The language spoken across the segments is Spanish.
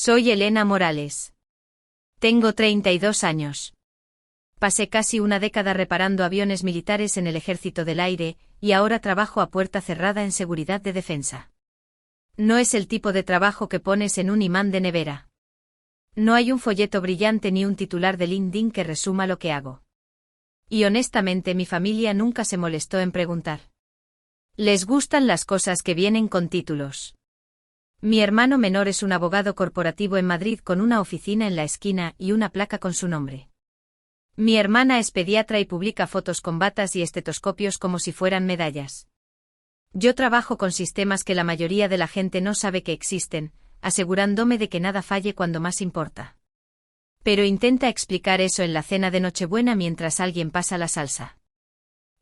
Soy Elena Morales. Tengo 32 años. Pasé casi una década reparando aviones militares en el Ejército del Aire, y ahora trabajo a puerta cerrada en seguridad de defensa. No es el tipo de trabajo que pones en un imán de nevera. No hay un folleto brillante ni un titular de LinkedIn que resuma lo que hago. Y honestamente mi familia nunca se molestó en preguntar. Les gustan las cosas que vienen con títulos. Mi hermano menor es un abogado corporativo en Madrid con una oficina en la esquina y una placa con su nombre. Mi hermana es pediatra y publica fotos con batas y estetoscopios como si fueran medallas. Yo trabajo con sistemas que la mayoría de la gente no sabe que existen, asegurándome de que nada falle cuando más importa. Pero intenta explicar eso en la cena de Nochebuena mientras alguien pasa la salsa.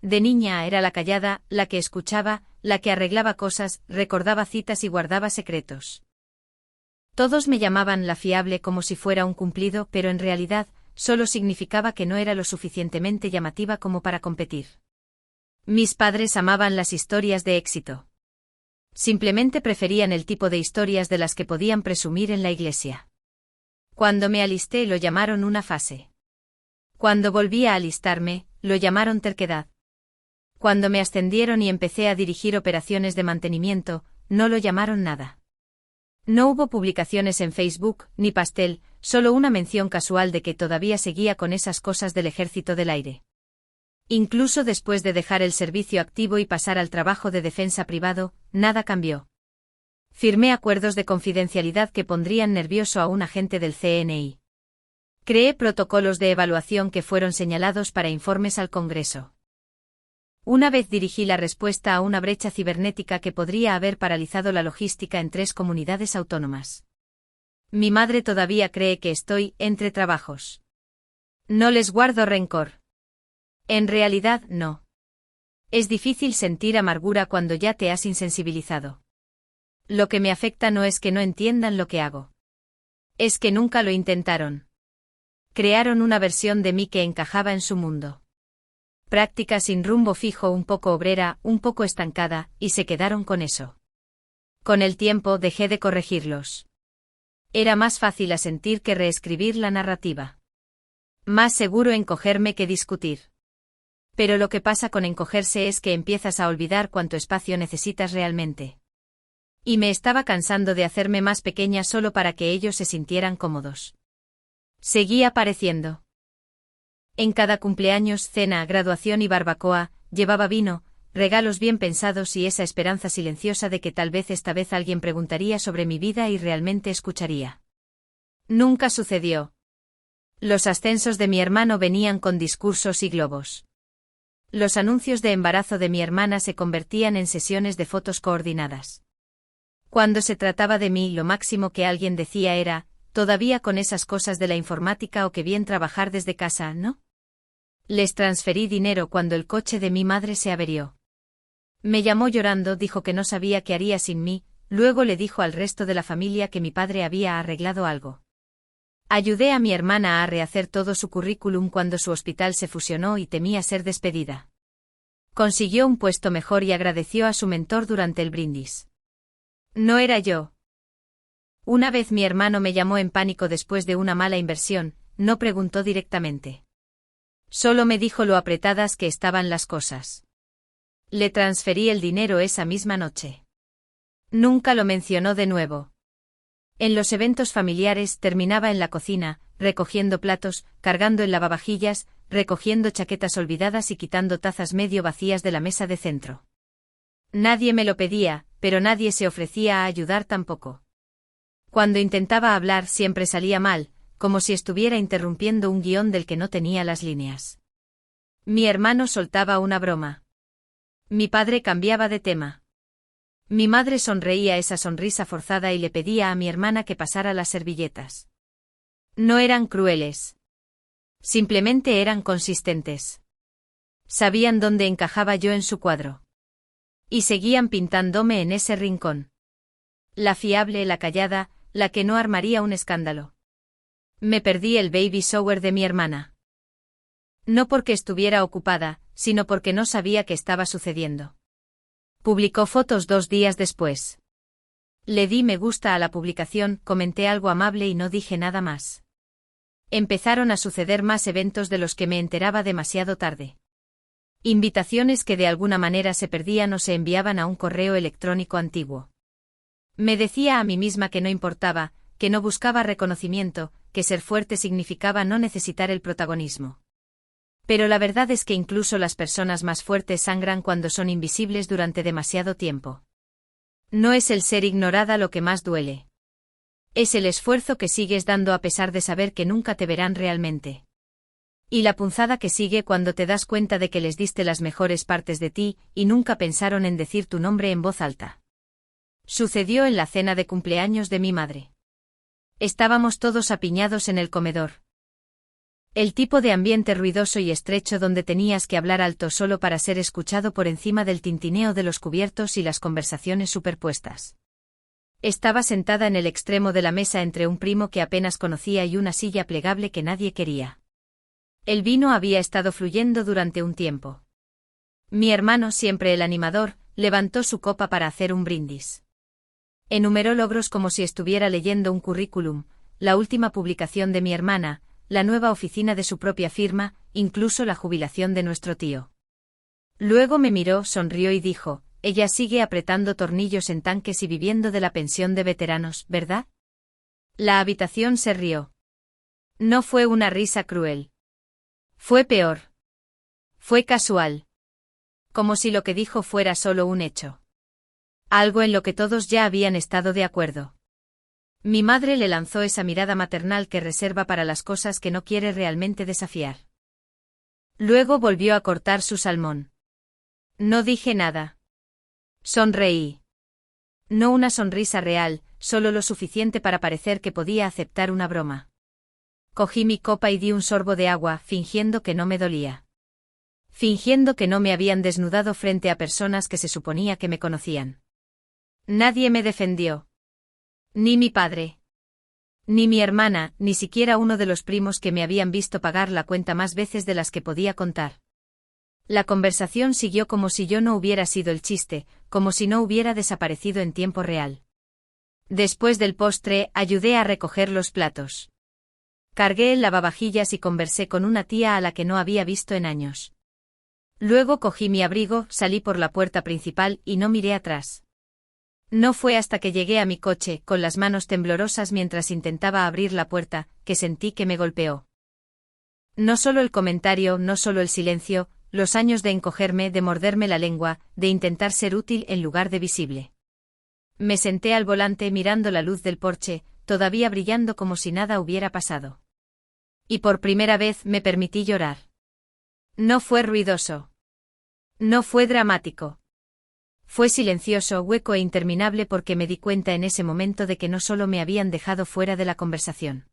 De niña era la callada, la que escuchaba, la que arreglaba cosas, recordaba citas y guardaba secretos. Todos me llamaban la fiable como si fuera un cumplido, pero en realidad, solo significaba que no era lo suficientemente llamativa como para competir. Mis padres amaban las historias de éxito. Simplemente preferían el tipo de historias de las que podían presumir en la iglesia. Cuando me alisté lo llamaron una fase. Cuando volví a alistarme, lo llamaron terquedad. Cuando me ascendieron y empecé a dirigir operaciones de mantenimiento, no lo llamaron nada. No hubo publicaciones en Facebook, ni pastel, solo una mención casual de que todavía seguía con esas cosas del Ejército del Aire. Incluso después de dejar el servicio activo y pasar al trabajo de defensa privado, nada cambió. Firmé acuerdos de confidencialidad que pondrían nervioso a un agente del CNI. Creé protocolos de evaluación que fueron señalados para informes al Congreso. Una vez dirigí la respuesta a una brecha cibernética que podría haber paralizado la logística en 3 comunidades autónomas. Mi madre todavía cree que estoy entre trabajos. No les guardo rencor. En realidad, no. Es difícil sentir amargura cuando ya te has insensibilizado. Lo que me afecta no es que no entiendan lo que hago. Es que nunca lo intentaron. Crearon una versión de mí que encajaba en su mundo. Práctica sin rumbo fijo, un poco obrera, un poco estancada, y se quedaron con eso. Con el tiempo dejé de corregirlos. Era más fácil asentir que reescribir la narrativa. Más seguro encogerme que discutir. Pero lo que pasa con encogerse es que empiezas a olvidar cuánto espacio necesitas realmente. Y me estaba cansando de hacerme más pequeña solo para que ellos se sintieran cómodos. Seguí apareciendo. En cada cumpleaños, cena, graduación y barbacoa, llevaba vino, regalos bien pensados y esa esperanza silenciosa de que tal vez esta vez alguien preguntaría sobre mi vida y realmente escucharía. Nunca sucedió. Los ascensos de mi hermano venían con discursos y globos. Los anuncios de embarazo de mi hermana se convertían en sesiones de fotos coordinadas. Cuando se trataba de mí, lo máximo que alguien decía era, todavía con esas cosas de la informática o qué bien trabajar desde casa, ¿no? Les transferí dinero cuando el coche de mi madre se averió. Me llamó llorando, dijo que no sabía qué haría sin mí, luego le dijo al resto de la familia que mi padre había arreglado algo. Ayudé a mi hermana a rehacer todo su currículum cuando su hospital se fusionó y temía ser despedida. Consiguió un puesto mejor y agradeció a su mentor durante el brindis. No era yo. Una vez mi hermano me llamó en pánico después de una mala inversión, no preguntó directamente. Solo me dijo lo apretadas que estaban las cosas. Le transferí el dinero esa misma noche. Nunca lo mencionó de nuevo. En los eventos familiares terminaba en la cocina, recogiendo platos, cargando el lavavajillas, recogiendo chaquetas olvidadas y quitando tazas medio vacías de la mesa de centro. Nadie me lo pedía, pero nadie se ofrecía a ayudar tampoco. Cuando intentaba hablar siempre salía mal, como si estuviera interrumpiendo un guión del que no tenía las líneas. Mi hermano soltaba una broma. Mi padre cambiaba de tema. Mi madre sonreía esa sonrisa forzada y le pedía a mi hermana que pasara las servilletas. No eran crueles. Simplemente eran consistentes. Sabían dónde encajaba yo en su cuadro. Y seguían pintándome en ese rincón. La fiable, la callada, la que no armaría un escándalo. Me perdí el baby shower de mi hermana. No porque estuviera ocupada, sino porque no sabía qué estaba sucediendo. Publicó fotos 2 días después. Le di me gusta a la publicación, comenté algo amable y no dije nada más. Empezaron a suceder más eventos de los que me enteraba demasiado tarde. Invitaciones que de alguna manera se perdían o se enviaban a un correo electrónico antiguo. Me decía a mí misma que no importaba, que no buscaba reconocimiento, que ser fuerte significaba no necesitar el protagonismo. Pero la verdad es que incluso las personas más fuertes sangran cuando son invisibles durante demasiado tiempo. No es el ser ignorada lo que más duele. Es el esfuerzo que sigues dando a pesar de saber que nunca te verán realmente. Y la punzada que sigue cuando te das cuenta de que les diste las mejores partes de ti, y nunca pensaron en decir tu nombre en voz alta. Sucedió en la cena de cumpleaños de mi madre. Estábamos todos apiñados en el comedor. El tipo de ambiente ruidoso y estrecho donde tenías que hablar alto solo para ser escuchado por encima del tintineo de los cubiertos y las conversaciones superpuestas. Estaba sentada en el extremo de la mesa entre un primo que apenas conocía y una silla plegable que nadie quería. El vino había estado fluyendo durante un tiempo. Mi hermano, siempre el animador, levantó su copa para hacer un brindis. Enumeró logros como si estuviera leyendo un currículum, la última publicación de mi hermana, la nueva oficina de su propia firma, incluso la jubilación de nuestro tío. Luego me miró, sonrió y dijo, ella sigue apretando tornillos en tanques y viviendo de la pensión de veteranos, ¿verdad? La habitación se rió. No fue una risa cruel. Fue peor. Fue casual. Como si lo que dijo fuera solo un hecho. Algo en lo que todos ya habían estado de acuerdo. Mi madre le lanzó esa mirada maternal que reserva para las cosas que no quiere realmente desafiar. Luego volvió a cortar su salmón. No dije nada. Sonreí. No una sonrisa real, solo lo suficiente para parecer que podía aceptar una broma. Cogí mi copa y di un sorbo de agua, fingiendo que no me dolía. Fingiendo que no me habían desnudado frente a personas que se suponía que me conocían. Nadie me defendió. Ni mi padre. Ni mi hermana, ni siquiera uno de los primos que me habían visto pagar la cuenta más veces de las que podía contar. La conversación siguió como si yo no hubiera sido el chiste, como si no hubiera desaparecido en tiempo real. Después del postre, ayudé a recoger los platos. Cargué el lavavajillas y conversé con una tía a la que no había visto en años. Luego cogí mi abrigo, salí por la puerta principal y no miré atrás. No fue hasta que llegué a mi coche, con las manos temblorosas mientras intentaba abrir la puerta, que sentí que me golpeó. No solo el comentario, no solo el silencio, los años de encogerme, de morderme la lengua, de intentar ser útil en lugar de visible. Me senté al volante mirando la luz del porche, todavía brillando como si nada hubiera pasado. Y por primera vez me permití llorar. No fue ruidoso. No fue dramático. Fue silencioso, hueco e interminable porque me di cuenta en ese momento de que no solo me habían dejado fuera de la conversación.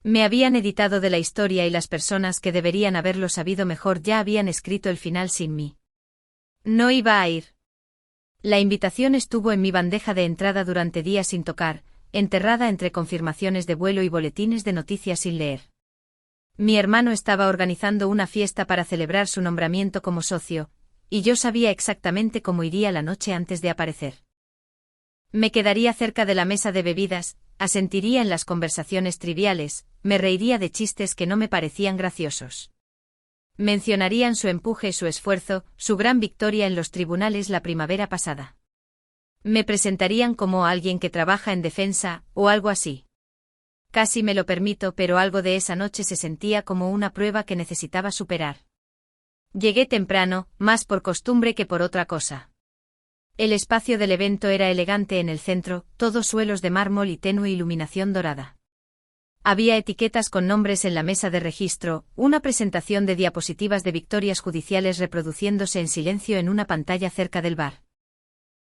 Me habían editado de la historia y las personas que deberían haberlo sabido mejor ya habían escrito el final sin mí. No iba a ir. La invitación estuvo en mi bandeja de entrada durante días sin tocar, enterrada entre confirmaciones de vuelo y boletines de noticias sin leer. Mi hermano estaba organizando una fiesta para celebrar su nombramiento como socio, y yo sabía exactamente cómo iría la noche antes de aparecer. Me quedaría cerca de la mesa de bebidas, asentiría en las conversaciones triviales, me reiría de chistes que no me parecían graciosos. Mencionarían su empuje, su esfuerzo, su gran victoria en los tribunales la primavera pasada. Me presentarían como alguien que trabaja en defensa, o algo así. Casi me lo permito, pero algo de esa noche se sentía como una prueba que necesitaba superar. Llegué temprano, más por costumbre que por otra cosa. El espacio del evento era elegante en el centro, todos suelos de mármol y tenue iluminación dorada. Había etiquetas con nombres en la mesa de registro, una presentación de diapositivas de victorias judiciales reproduciéndose en silencio en una pantalla cerca del bar.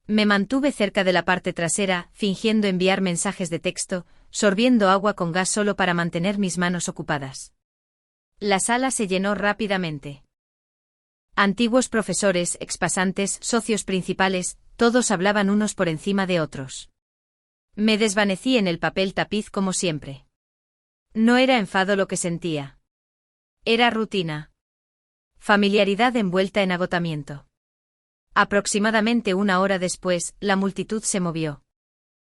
Me mantuve cerca de la parte trasera, fingiendo enviar mensajes de texto, sorbiendo agua con gas solo para mantener mis manos ocupadas. La sala se llenó rápidamente. Antiguos profesores, expasantes, socios principales, todos hablaban unos por encima de otros. Me desvanecí en el papel tapiz como siempre. No era enfado lo que sentía. Era rutina. Familiaridad envuelta en agotamiento. Aproximadamente una hora después, la multitud se movió.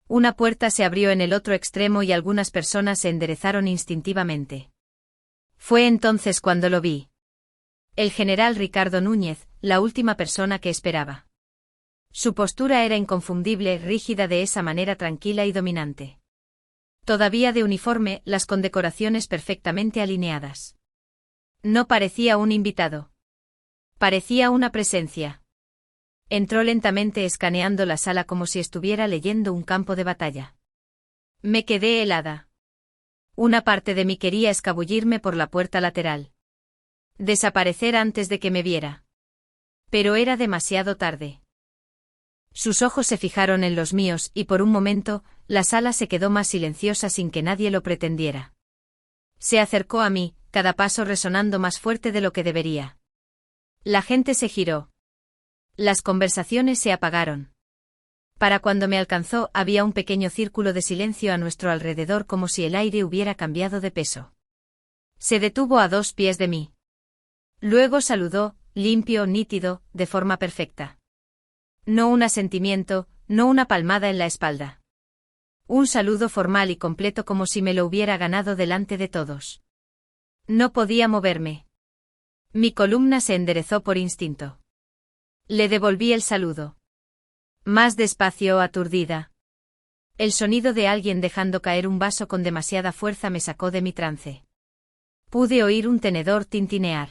Una puerta se abrió en el otro extremo y algunas personas se enderezaron instintivamente. Fue entonces cuando lo vi. El general Ricardo Núñez, la última persona que esperaba. Su postura era inconfundible, rígida de esa manera tranquila y dominante. Todavía de uniforme, las condecoraciones perfectamente alineadas. No parecía un invitado. Parecía una presencia. Entró lentamente escaneando la sala como si estuviera leyendo un campo de batalla. Me quedé helada. Una parte de mí quería escabullirme por la puerta lateral. Desaparecer antes de que me viera. Pero era demasiado tarde. Sus ojos se fijaron en los míos y por un momento, la sala se quedó más silenciosa sin que nadie lo pretendiera. Se acercó a mí, cada paso resonando más fuerte de lo que debería. La gente se giró. Las conversaciones se apagaron. Para cuando me alcanzó había un pequeño círculo de silencio a nuestro alrededor como si el aire hubiera cambiado de peso. Se detuvo a 2 pies de mí. Luego saludó, limpio, nítido, de forma perfecta. No un asentimiento, no una palmada en la espalda. Un saludo formal y completo como si me lo hubiera ganado delante de todos. No podía moverme. Mi columna se enderezó por instinto. Le devolví el saludo. Más despacio, aturdida. El sonido de alguien dejando caer un vaso con demasiada fuerza me sacó de mi trance. Pude oír un tenedor tintinear.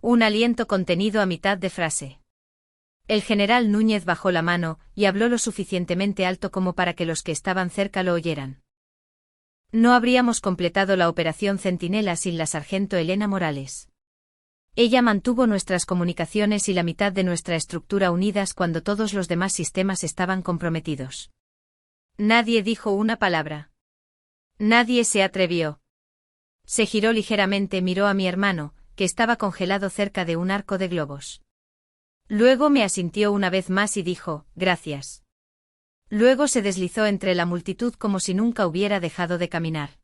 Un aliento contenido a mitad de frase. El general Núñez bajó la mano y habló lo suficientemente alto como para que los que estaban cerca lo oyeran. No habríamos completado la operación Centinela sin la sargento Elena Morales. Ella mantuvo nuestras comunicaciones y la mitad de nuestra estructura unidas cuando todos los demás sistemas estaban comprometidos. Nadie dijo una palabra. Nadie se atrevió. Se giró ligeramente, miró a mi hermano, que estaba congelado cerca de un arco de globos. Luego me asintió una vez más y dijo, gracias. Luego se deslizó entre la multitud como si nunca hubiera dejado de caminar.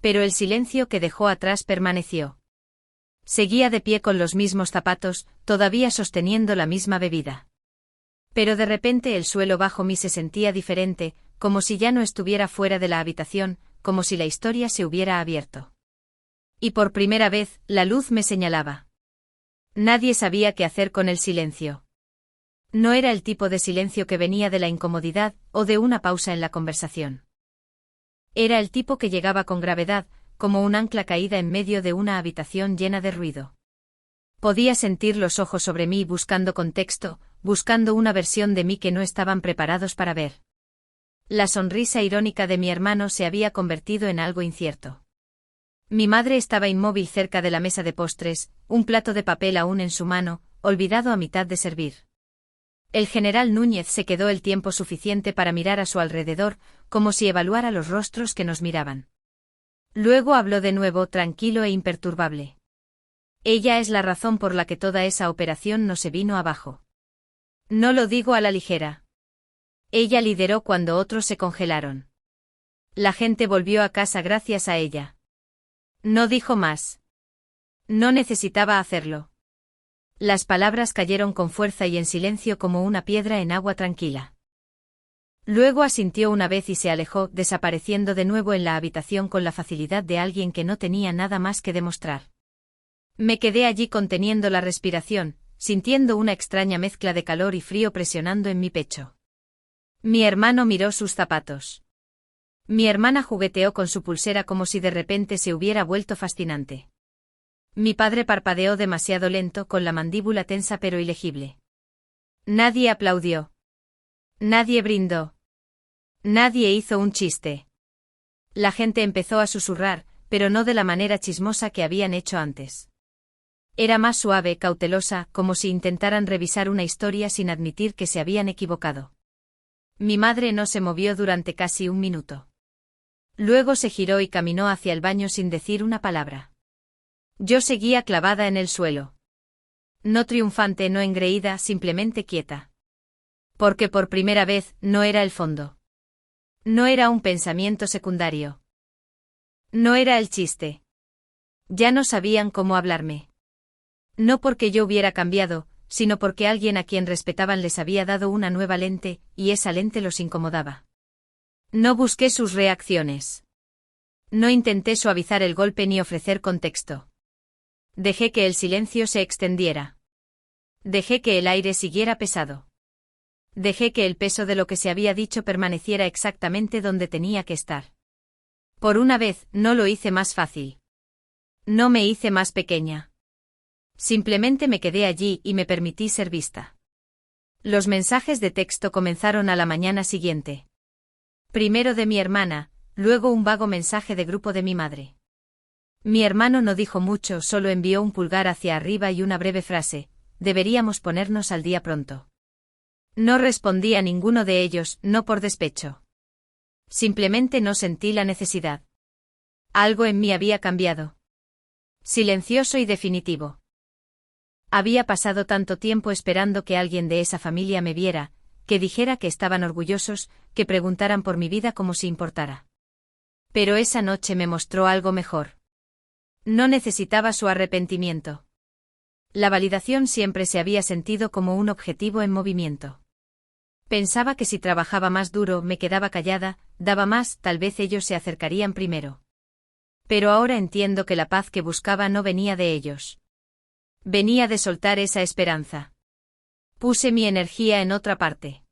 Pero el silencio que dejó atrás permaneció. Seguía de pie con los mismos zapatos, todavía sosteniendo la misma bebida. Pero de repente el suelo bajo mí se sentía diferente, como si ya no estuviera fuera de la habitación, como si la historia se hubiera abierto. Y por primera vez, la luz me señalaba. Nadie sabía qué hacer con el silencio. No era el tipo de silencio que venía de la incomodidad o de una pausa en la conversación. Era el tipo que llegaba con gravedad, como un ancla caída en medio de una habitación llena de ruido. Podía sentir los ojos sobre mí buscando contexto, buscando una versión de mí que no estaban preparados para ver. La sonrisa irónica de mi hermano se había convertido en algo incierto. Mi madre estaba inmóvil cerca de la mesa de postres, un plato de papel aún en su mano, olvidado a mitad de servir. El general Núñez se quedó el tiempo suficiente para mirar a su alrededor, como si evaluara los rostros que nos miraban. Luego habló de nuevo, tranquilo e imperturbable. Ella es la razón por la que toda esa operación no se vino abajo. No lo digo a la ligera. Ella lideró cuando otros se congelaron. La gente volvió a casa gracias a ella. No dijo más. No necesitaba hacerlo. Las palabras cayeron con fuerza y en silencio como una piedra en agua tranquila. Luego asintió una vez y se alejó, desapareciendo de nuevo en la habitación con la facilidad de alguien que no tenía nada más que demostrar. Me quedé allí conteniendo la respiración, sintiendo una extraña mezcla de calor y frío presionando en mi pecho. Mi hermano miró sus zapatos. Mi hermana jugueteó con su pulsera como si de repente se hubiera vuelto fascinante. Mi padre parpadeó demasiado lento, con la mandíbula tensa pero ilegible. Nadie aplaudió. Nadie brindó. Nadie hizo un chiste. La gente empezó a susurrar, pero no de la manera chismosa que habían hecho antes. Era más suave, cautelosa, como si intentaran revisar una historia sin admitir que se habían equivocado. Mi madre no se movió durante casi un minuto. Luego se giró y caminó hacia el baño sin decir una palabra. Yo seguía clavada en el suelo. No triunfante, no engreída, simplemente quieta. Porque por primera vez, no era el fondo. No era un pensamiento secundario. No era el chiste. Ya no sabían cómo hablarme. No porque yo hubiera cambiado, sino porque alguien a quien respetaban les había dado una nueva lente, y esa lente los incomodaba. No busqué sus reacciones. No intenté suavizar el golpe ni ofrecer contexto. Dejé que el silencio se extendiera. Dejé que el aire siguiera pesado. Dejé que el peso de lo que se había dicho permaneciera exactamente donde tenía que estar. Por una vez, no lo hice más fácil. No me hice más pequeña. Simplemente me quedé allí y me permití ser vista. Los mensajes de texto comenzaron a la mañana siguiente. Primero de mi hermana, luego un vago mensaje de grupo de mi madre. Mi hermano no dijo mucho, solo envió un pulgar hacia arriba y una breve frase: deberíamos ponernos al día pronto. No respondí a ninguno de ellos, no por despecho. Simplemente no sentí la necesidad. Algo en mí había cambiado. Silencioso y definitivo. Había pasado tanto tiempo esperando que alguien de esa familia me viera, que dijera que estaban orgullosos, que preguntaran por mi vida como si importara. Pero esa noche me mostró algo mejor. No necesitaba su arrepentimiento. La validación siempre se había sentido como un objetivo en movimiento. Pensaba que si trabajaba más duro, me quedaba callada, daba más, tal vez ellos se acercarían primero. Pero ahora entiendo que la paz que buscaba no venía de ellos. Venía de soltar esa esperanza. Puse mi energía en otra parte.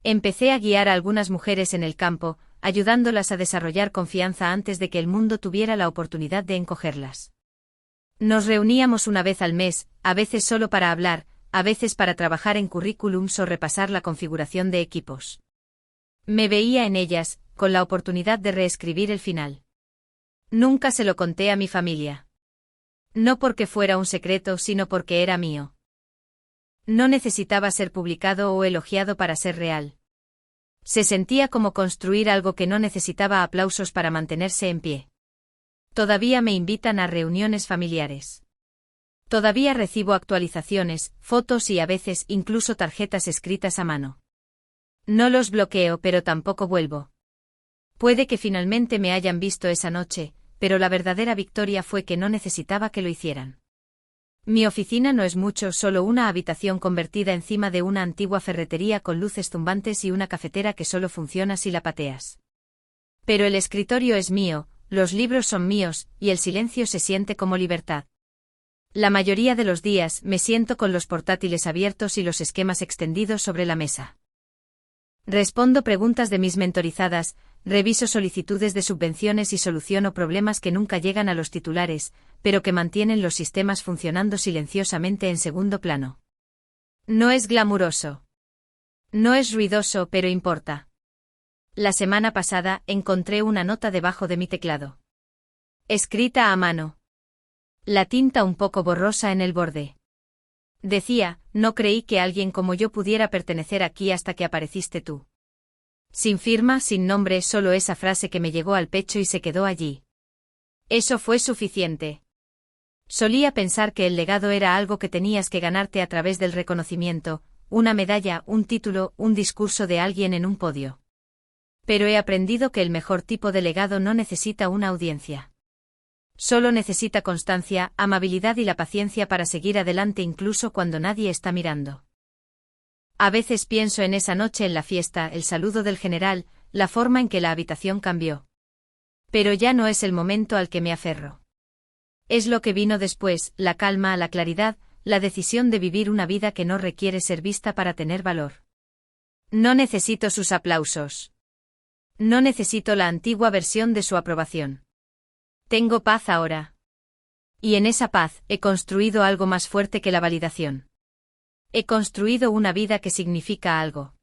Empecé a guiar a algunas mujeres en el campo, ayudándolas a desarrollar confianza antes de que el mundo tuviera la oportunidad de encogerlas. Nos reuníamos una vez al mes, a veces solo para hablar, a veces para trabajar en currículums o repasar la configuración de equipos. Me veía en ellas, con la oportunidad de reescribir el final. Nunca se lo conté a mi familia. No porque fuera un secreto, sino porque era mío. No necesitaba ser publicado o elogiado para ser real. Se sentía como construir algo que no necesitaba aplausos para mantenerse en pie. Todavía me invitan a reuniones familiares. Todavía recibo actualizaciones, fotos y a veces incluso tarjetas escritas a mano. No los bloqueo, pero tampoco vuelvo. Puede que finalmente me hayan visto esa noche, pero la verdadera victoria fue que no necesitaba que lo hicieran. Mi oficina no es mucho, solo una habitación convertida encima de una antigua ferretería con luces zumbantes y una cafetera que solo funciona si la pateas. Pero el escritorio es mío, los libros son míos, y el silencio se siente como libertad. La mayoría de los días me siento con los portátiles abiertos y los esquemas extendidos sobre la mesa. Respondo preguntas de mis mentorizadas, reviso solicitudes de subvenciones y soluciono problemas que nunca llegan a los titulares, pero que mantienen los sistemas funcionando silenciosamente en segundo plano. No es glamuroso. No es ruidoso, pero importa. La semana pasada encontré una nota debajo de mi teclado. Escrita a mano. La tinta un poco borrosa en el borde. Decía: no creí que alguien como yo pudiera pertenecer aquí hasta que apareciste tú. Sin firma, sin nombre, solo esa frase que me llegó al pecho y se quedó allí. Eso fue suficiente. Solía pensar que el legado era algo que tenías que ganarte a través del reconocimiento, una medalla, un título, un discurso de alguien en un podio. Pero he aprendido que el mejor tipo de legado no necesita una audiencia. Solo necesita constancia, amabilidad y la paciencia para seguir adelante incluso cuando nadie está mirando. A veces pienso en esa noche en la fiesta, el saludo del general, la forma en que la habitación cambió. Pero ya no es el momento al que me aferro. Es lo que vino después, la calma, la claridad, la decisión de vivir una vida que no requiere ser vista para tener valor. No necesito sus aplausos. No necesito la antigua versión de su aprobación. Tengo paz ahora. Y en esa paz he construido algo más fuerte que la validación. He construido una vida que significa algo.